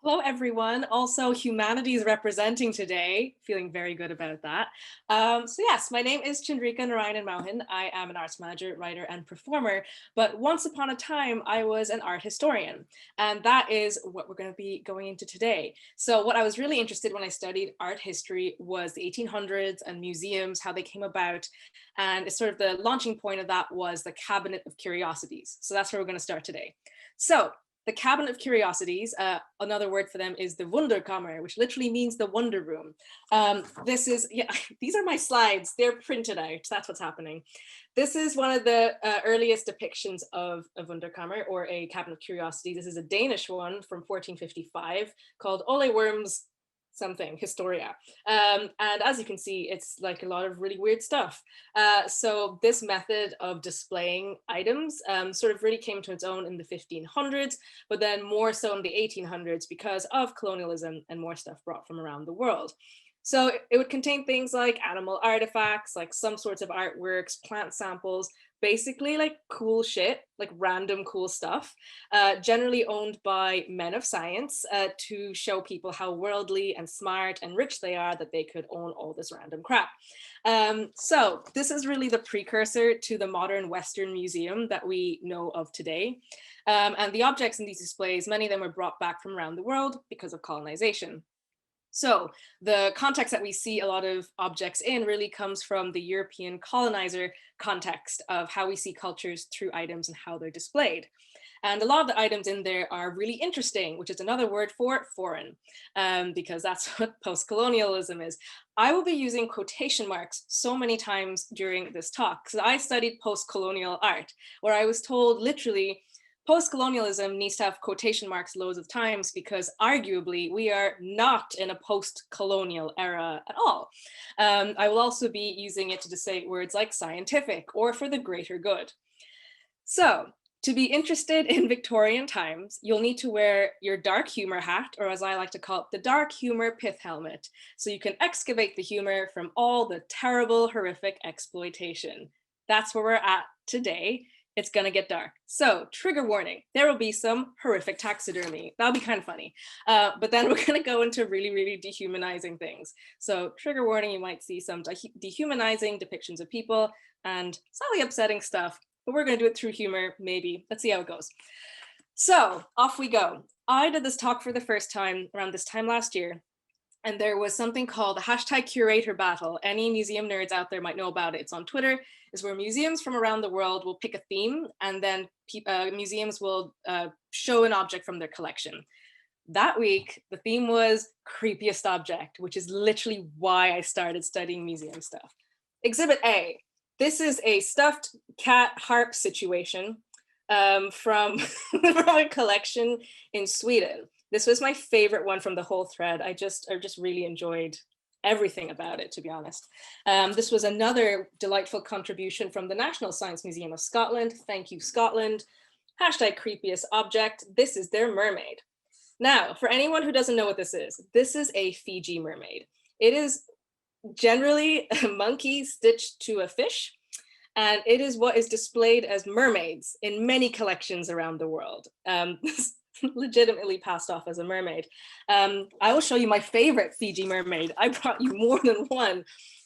Hello, everyone. Also, humanities representing today. Feeling very good about that. Yes, my name is Chandrika Narayanan Mohan. I am an arts manager, writer, and performer. But once upon a time, I was an art historian. And that is what we're going to be going into today. So what I was really interested in when I studied art history was the 1800s and museums, how they came about. And it's sort of the launching point of that was the Cabinet of Curiosities. So that's where we're going to start today. So the Cabinet of Curiosities, another word for them is the Wunderkammer, which literally means the wonder room. This is, yeah, these are my slides. They're printed out. That's what's happening. This is one of the earliest depictions of a Wunderkammer or a Cabinet of Curiosities. This is a Danish one from 1455 called Ole Worm's something, Historia. And as you can see, it's like a lot of really weird stuff. So this method of displaying items sort of really came to its own in the 1500s, but then more so in the 1800s because of colonialism and more stuff brought from around the world. So it would contain things like animal artifacts, like some sorts of artworks, plant samples, basically like cool shit, like random cool stuff, generally owned by men of science to show people how worldly and smart and rich they are that they could own all this random crap. So this is really the precursor to the modern Western museum that we know of today. And the objects in these displays, many of them were brought back from around the world because of colonization. So the context that we see a lot of objects in really comes from the European colonizer context of how we see cultures through items and how they're displayed. And a lot of the items in there are really interesting, which is another word for foreign, because that's what post-colonialism is. I will be using quotation marks so many times during this talk, because I studied post-colonial art, where I was told literally, post-colonialism needs to have quotation marks loads of times because arguably we are not in a post-colonial era at all. I will also be using it to say words like scientific or for the greater good. So to be interested in Victorian times, you'll need to wear your dark humor hat, or as I like to call it, the dark humor pith helmet, so you can excavate the humor from all the terrible, horrific exploitation. That's where we're at today. It's gonna get dark. So trigger warning, there will be some horrific taxidermy. That'll be kind of funny. But then we're gonna go into really, really dehumanizing things. So trigger warning, you might see some dehumanizing depictions of people and slightly upsetting stuff, but we're gonna do it through humor, maybe. Let's see how it goes. So off we go. I did this talk for the first time around this time last year, and there was something called the hashtag curator battle. Any museum nerds out there might know about it. It's on Twitter. It's where museums from around the world will pick a theme, and then museums will show an object from their collection. That week, the theme was creepiest object, which is literally why I started studying museum stuff. Exhibit A. This is a stuffed cat harp situation from, from a collection in Sweden. This was my favorite one from the whole thread. I just really enjoyed everything about it, to be honest. This was another delightful contribution from the National Science Museum of Scotland. Thank you, Scotland. Hashtag creepiest object. This is their mermaid. Now, for anyone who doesn't know what this is a Fiji mermaid. It is generally a monkey stitched to a fish, and it is what is displayed as mermaids in many collections around the world. Legitimately passed off as a mermaid. I will show you my favorite Fiji mermaid. I brought you more than one.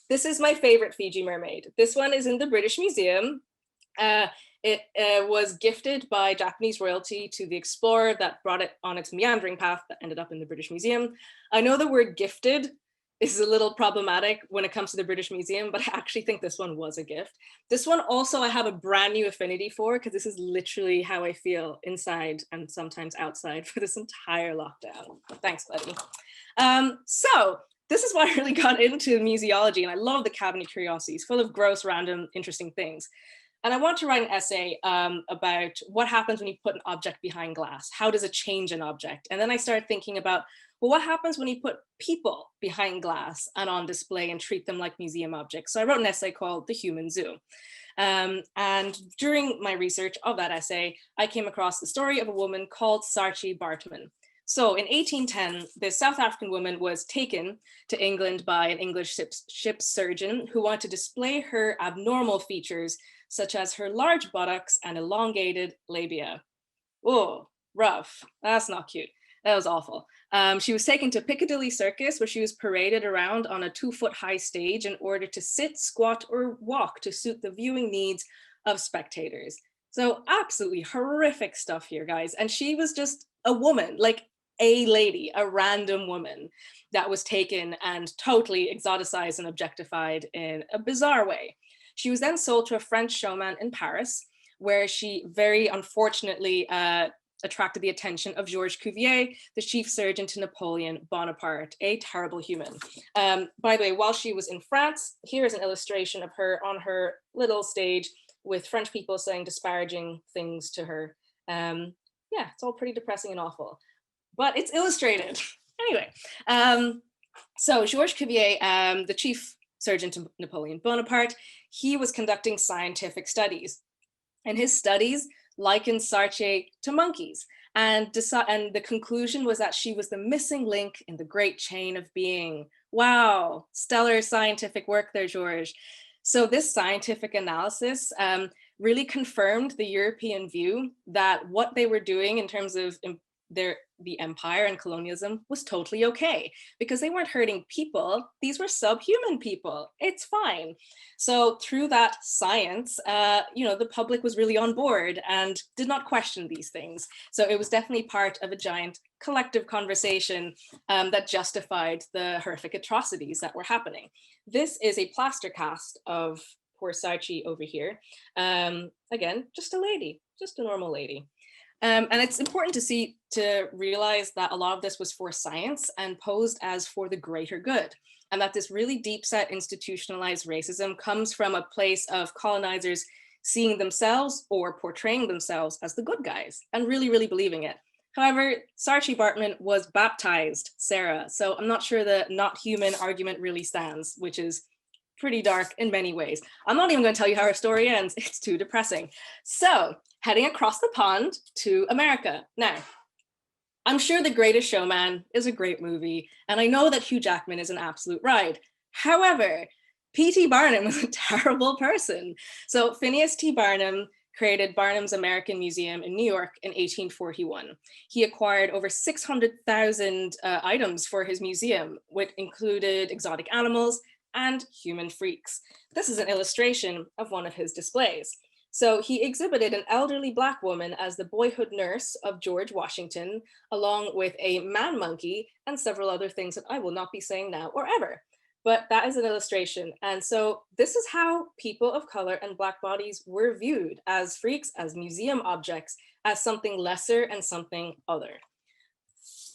This is my favorite Fiji mermaid. This one is in the British Museum. It was gifted by Japanese royalty to the explorer that brought it on its meandering path that ended up in the British Museum. I know the word gifted is a little problematic when it comes to the British Museum, but I actually think this one was a gift. This one also I have a brand new affinity for because this is literally how I feel inside and sometimes outside for this entire lockdown. Thanks, buddy. So this is why I really got into museology, and I love the Cabinet of Curiosities, full of gross, random, interesting things. And I want to write an essay about what happens when you put an object behind glass. How does it change an object? And then I started thinking about, well, what happens when you put people behind glass and on display and treat them like museum objects? So I wrote an essay called The Human Zoo. And during my research of that essay, I came across the story of a woman called Sarchie Bartoman. So in 1810, this South African woman was taken to England by an English ship's surgeon who wanted to display her abnormal features, such as her large buttocks and elongated labia. Oh, rough. That's not cute. That was awful. She was taken to Piccadilly Circus, where she was paraded around on a 2-foot high stage in order to sit, squat, or walk to suit the viewing needs of spectators. So absolutely horrific stuff here, guys. And she was just a woman, like a lady, a random woman that was taken and totally exoticized and objectified in a bizarre way. She was then sold to a French showman in Paris, where she very unfortunately attracted the attention of Georges Cuvier, the chief surgeon to Napoleon Bonaparte, a terrible human. By the way, while she was in France, here is an illustration of her on her little stage with French people saying disparaging things to her. Yeah, it's all pretty depressing and awful, but it's illustrated. Anyway, so Georges Cuvier, the chief surgeon to Napoleon Bonaparte, he was conducting scientific studies. And his studies likened Sarchie to monkeys. And the conclusion was that she was the missing link in the great chain of being. Wow, stellar scientific work there, Georges. So this scientific analysis really confirmed the European view that what they were doing in terms of the empire and colonialism was totally okay, because they weren't hurting people. These were subhuman people. It's fine. So through that science, the public was really on board and did not question these things. So it was definitely part of a giant collective conversation that justified the horrific atrocities that were happening. This is a plaster cast of poor Sarchie over here. Again, just a lady, just a normal lady. And it's important to realize that a lot of this was for science and posed as for the greater good. And that this really deep set institutionalized racism comes from a place of colonizers seeing themselves or portraying themselves as the good guys and really, really believing it. However, Sarchie Bartoman was baptized Sarah. So I'm not sure the not human argument really stands, which is pretty dark in many ways. I'm not even going to tell you how her story ends. It's too depressing. So heading across the pond to America. Now, I'm sure The Greatest Showman is a great movie, and I know that Hugh Jackman is an absolute ride. However, P.T. Barnum was a terrible person. So Phineas T. Barnum created Barnum's American Museum in New York in 1841. He acquired over 600,000 items for his museum, which included exotic animals and human freaks. This is an illustration of one of his displays. So he exhibited an elderly Black woman as the boyhood nurse of George Washington, along with a man monkey and several other things that I will not be saying now or ever. But that is an illustration. And so this is how people of color and Black bodies were viewed, as freaks, as museum objects, as something lesser and something other.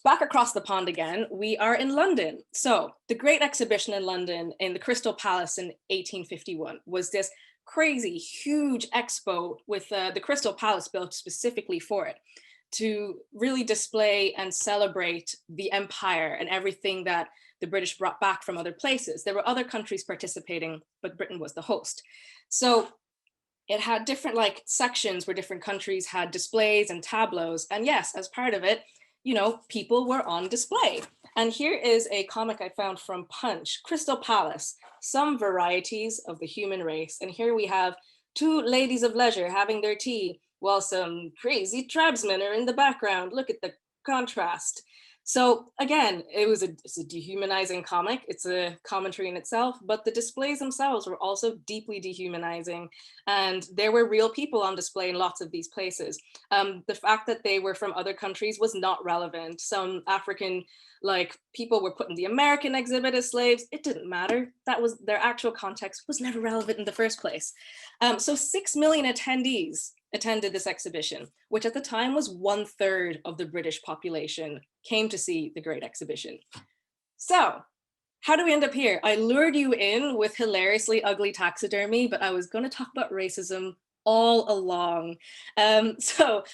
Back across the pond again, we are in London. So the Great Exhibition in London in the Crystal Palace in 1851 was this crazy, huge expo with the Crystal Palace built specifically for it, to really display and celebrate the empire and everything that the British brought back from other places. There were other countries participating, but Britain was the host. So it had different sections where different countries had displays and tableaus. And yes, as part of it, people were on display. And here is a comic I found from Punch, Crystal Palace, Some Varieties of the Human Race. And here we have two ladies of leisure having their tea while some crazy tribesmen are in the background. Look at the contrast. So again, it's a dehumanizing comic. It's a commentary in itself, but the displays themselves were also deeply dehumanizing. And there were real people on display in lots of ththese places. The fact that they were from other countries was not relevant. Some African people were put in the American exhibit as slaves. It didn't matter. That was their actual context was never relevant in the first place. So 6 million attendees attended this exhibition, which at the time was 1/3 of the British population came to see the Great Exhibition. So how do we end up here? I lured you in with hilariously ugly taxidermy, but I was going to talk about racism all along. So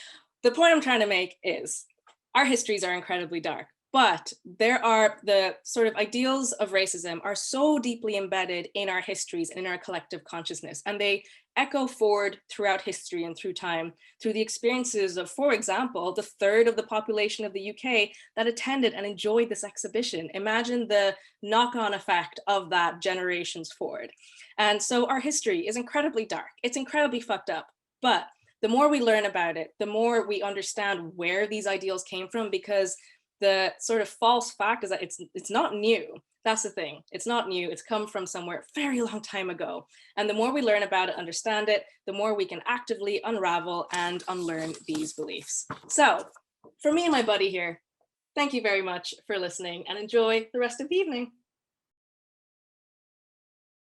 the point I'm trying to make is our histories are incredibly dark, but there are the sort of ideals of racism are so deeply embedded in our histories and in our collective consciousness, and they echo forward throughout history and through time, through the experiences of, for example, the third of the population of the UK that attended and enjoyed this exhibition. Imagine the knock-on effect of that generations forward. And so our history is incredibly dark. It's incredibly fucked up, but the more we learn about it, the more we understand where these ideals came from, because the sort of false fact is that it's not new. That's the thing. It's not new. It's come from somewhere very long time ago. And the more we learn about it, understand it, the more we can actively unravel and unlearn these beliefs. So for me and my buddy here, thank you very much for listening and enjoy the rest of the evening.